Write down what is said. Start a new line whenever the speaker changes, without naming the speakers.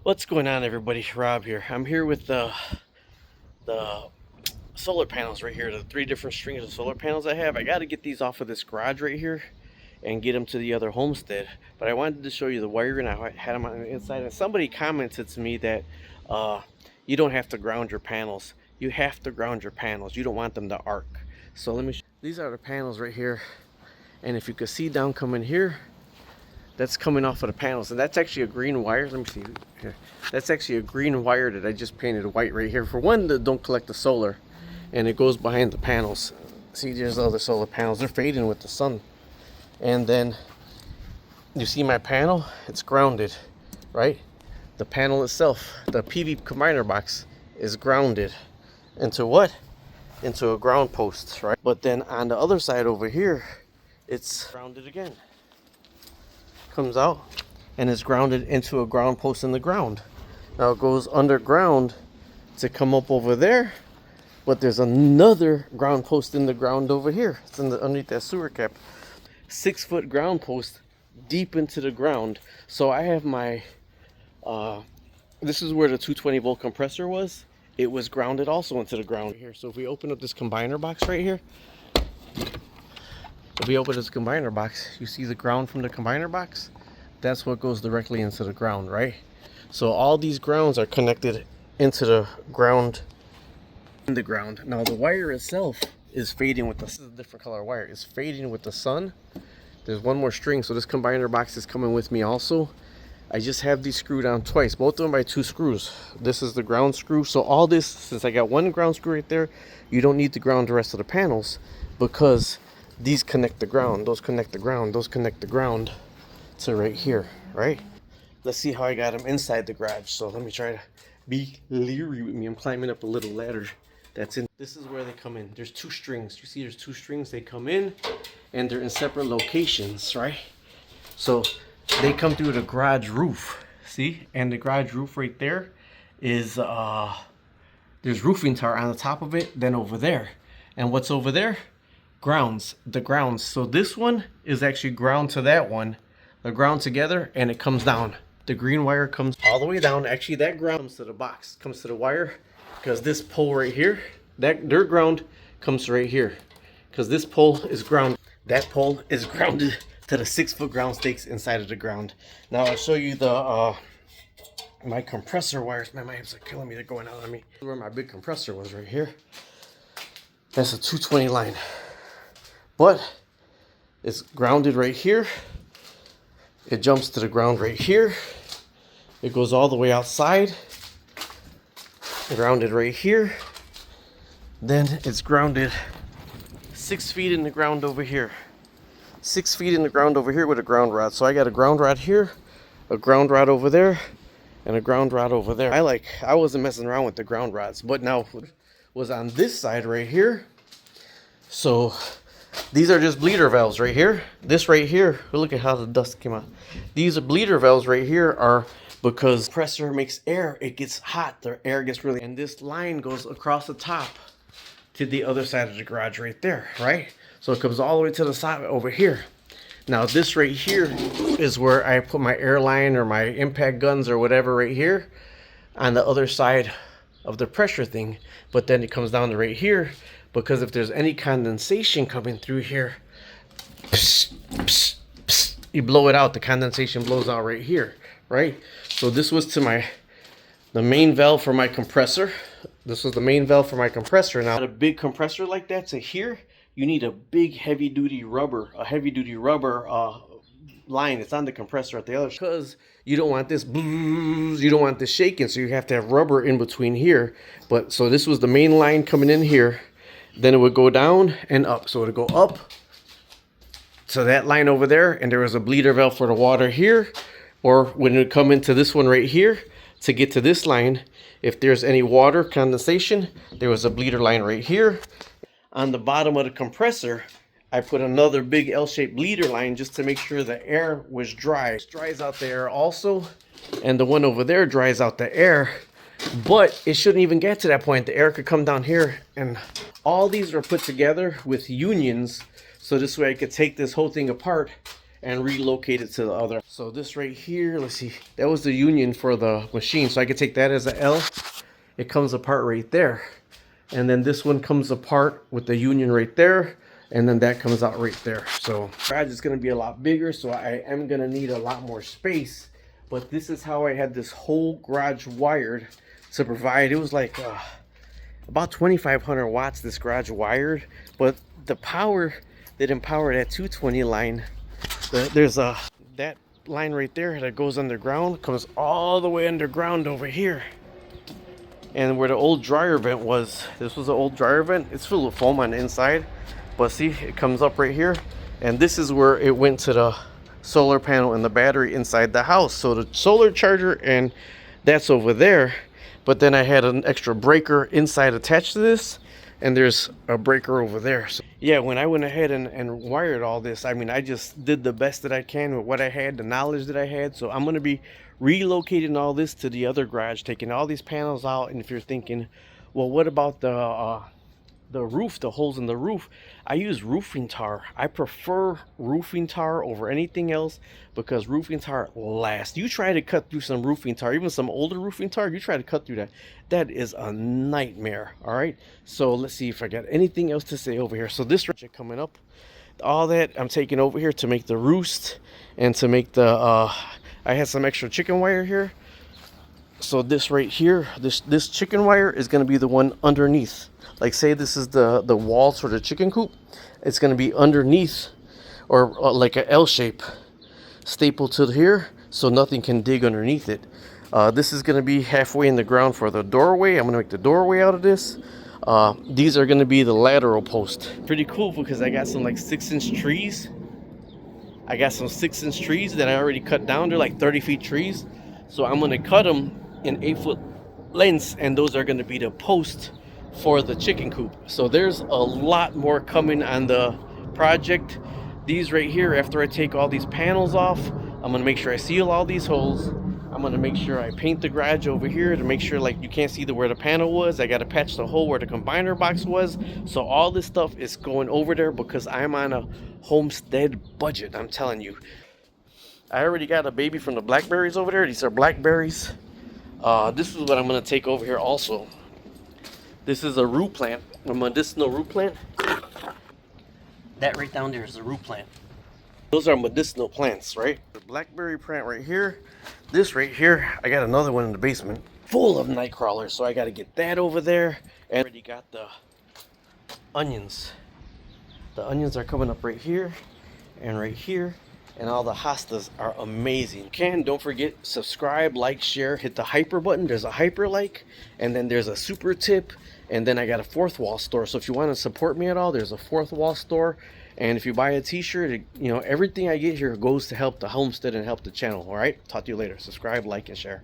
What's going on, everybody? Rob here. I'm here with the solar panels right here, the three different strings of solar panels I have. I got to get these off of this garage right here and get them to the other homestead. But I wanted to show you the wiring. I had them on the inside, and somebody commented to me that you don't have to ground your panels. You have to ground your panels. You don't want them to arc. So let me show you. These are the panels right here, and if you could see down coming here, that's coming off of the panels, and that's actually a green wire. Let me see here. That's actually a green wire that I just painted white right here. For one, that don't collect the solar, and it goes behind the panels. See, there's other solar panels. They're fading with the sun. And then you see my panel, it's grounded, right? The panel itself, the PV combiner box, is grounded into what? Into a ground post, right? But then on the other side over here, it's grounded again. Comes out and is grounded into a ground post in the ground. Now it goes underground to come up over there, but there's another ground post in the ground over here. It's underneath that sewer cap. 6-foot ground post deep into the ground. So I have my this is where the 220 volt compressor was. It was grounded also into the ground here. So if we open up this combiner box right here, if we open this combiner box, you see the ground from the combiner box? That's what goes directly into the ground, right? So all these grounds are connected into the ground, in the ground. Now the wire itself is fading with this is a different color wire. It's fading with the sun. There's one more string, so this combiner box is coming with me also. I just have these screwed on twice, both of them by 2 screws. This is the ground screw. So all this, since I got one ground screw right there, you don't need to ground the rest of the panels, because these connect the ground, those connect the ground, those connect the ground to right here, right? Let's see how I got them inside the garage. So let me try to be leery with me. I'm climbing up a little ladder that's in. This is where they come in. There's 2 strings. You see there's 2 strings. They come in and they're in separate locations, right? So they come through the garage roof, see? And the garage roof right there is, there's roofing tar on the top of it, then over there. And what's over there? Grounds, the grounds. So this one is actually ground to that one, the ground together, and it comes down. The green wire comes all the way down. Actually, that ground comes to the box, comes to the wire, because this pole right here, that dirt ground comes right here, because this pole is ground. That pole is grounded to the 6-foot ground stakes inside of the ground. Now I'll show you the my compressor wires. Man, my hands are killing me. They're going out on me. Where my big compressor was right here. That's a 220 line. But it's grounded right here. It jumps to the ground right here. It goes all the way outside. Grounded right here. Then it's grounded 6 feet in the ground over here. 6 feet in the ground over here with a ground rod. So I got a ground rod here, a ground rod over there, and a ground rod over there. I wasn't messing around with the ground rods, but now was on this side right here. So these are just bleeder valves right here. This right here, look at how the dust came out. These are bleeder valves right here are because the compressor makes air. It gets hot. The air gets really, and this line goes across the top to the other side of the garage right there, right? So it comes all the way to the side over here. Now this right here is where I put my air line or my impact guns or whatever right here on the other side of the pressure thing. But then it comes down to right here, because if there's any condensation coming through here, psh, psh, psh, you blow it out, the condensation blows out right here, right? So this was to the main valve for my compressor. This was the main valve for my compressor. Now a big compressor like that to here, you need a big heavy-duty rubber, line. It's on the compressor at the other, because you don't want this, you don't want this shaking, so you have to have rubber in between here. But so this was the main line coming in here. Then it would go down and up. So it would go up to that line over there, and there was a bleeder valve for the water here. Or when it would come into this one right here to get to this line, if there's any water condensation, there was a bleeder line right here. On the bottom of the compressor, I put another big L-shaped bleeder line just to make sure the air was dry. It dries out the air also, and the one over there dries out the air. But it shouldn't even get to that point. The air could come down here, and all these are put together with unions, so this way I could take this whole thing apart and relocate it to the other. So this right here, let's see, that was the union for the machine. So I could take that as a L. It comes apart right there. And then this one comes apart with the union right there. And then that comes out right there. So garage is going to be a lot bigger. So I am going to need a lot more space. But this is how I had this whole garage wired to provide. It was like about 2,500 watts this garage wired. But the power that empowered that 220 line, there's that line right there that goes underground, comes all the way underground over here. And where the old dryer vent was, this was the old dryer vent. It's full of foam on the inside, but see, it comes up right here, and this is where it went to the solar panel and the battery inside the house. So the solar charger, and that's over there, but then I had an extra breaker inside attached to this, and there's a breaker over there. So yeah, when I went ahead and wired all this, I mean, I just did the best that I can with what I had, the knowledge that I had. So I'm going to be relocating all this to the other garage, taking all these panels out. And if you're thinking, well, what about the roof, the holes in the roof? I use roofing tar. I prefer roofing tar over anything else because roofing tar lasts. You try to cut through some roofing tar, even some older roofing tar, you try to cut through that, that is a nightmare. All right, so let's see if I got anything else to say over here. So this project coming up, all that I'm taking over here to make the roost and to make the I had some extra chicken wire here. So this right here, this chicken wire is going to be the one underneath. Like say this is the walls for the chicken coop. It's going to be underneath, or like an L shape, stapled to here, so nothing can dig underneath it. This is going to be halfway in the ground for the doorway. I'm going to make the doorway out of this. These are going to be the lateral post. Pretty cool because I got some like 6-inch trees. I got some 6-inch trees that I already cut down. They're like 30 feet trees. So I'm going to cut them in 8-foot lengths, and those are going to be the post for the chicken coop. So there's a lot more coming on the project. These right here, after I take all these panels off, I'm going to make sure I seal all these holes. I'm going to make sure I paint the garage over here to make sure like you can't see where the panel was. I got to patch the hole where the combiner box was. So all this stuff is going over there because I'm on a Homestead budget. I'm telling you. I already got a baby from the blackberries over there. These are blackberries. This is what I'm going to take over here also. This is a root plant, a medicinal root plant. That right down there is a root plant. Those are medicinal plants, right? The blackberry plant right here. This right here, I got another one in the basement full of night crawlers, so I got to get that over there. And I already got the onions. The onions are coming up right here and right here. And all the hostas are amazing. Don't forget, subscribe, like, share, hit the hyper button. There's a hyper like, and then there's a super tip, and then I got a fourth wall store. So if you want to support me at all, there's a fourth wall store. And if you buy a t-shirt, you know, everything I get here goes to help the homestead and help the channel. All right, talk to you later. Subscribe, like, and share.